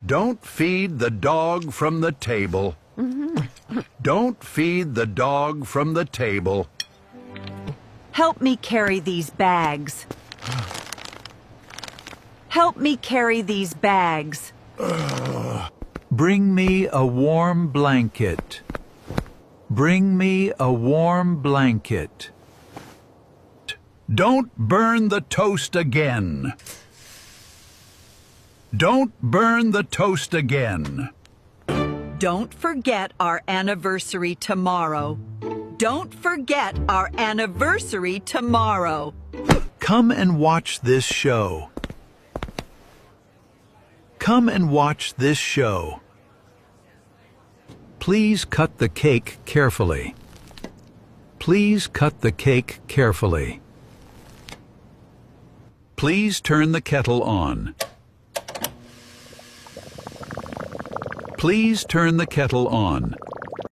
Don't feed the dog from the table. Don't feed the dog from the table. Help me carry these bags. Help me carry these bags. Bring me a warm blanket. Bring me a warm blanket. Don't burn the toast again. Don't burn the toast again. Don't forget our anniversary tomorrow. Don't forget our anniversary tomorrow. Come and watch this show. Come and watch this show. Please cut the cake carefully. Please cut the cake carefully. Please turn the kettle on. Please turn the kettle on.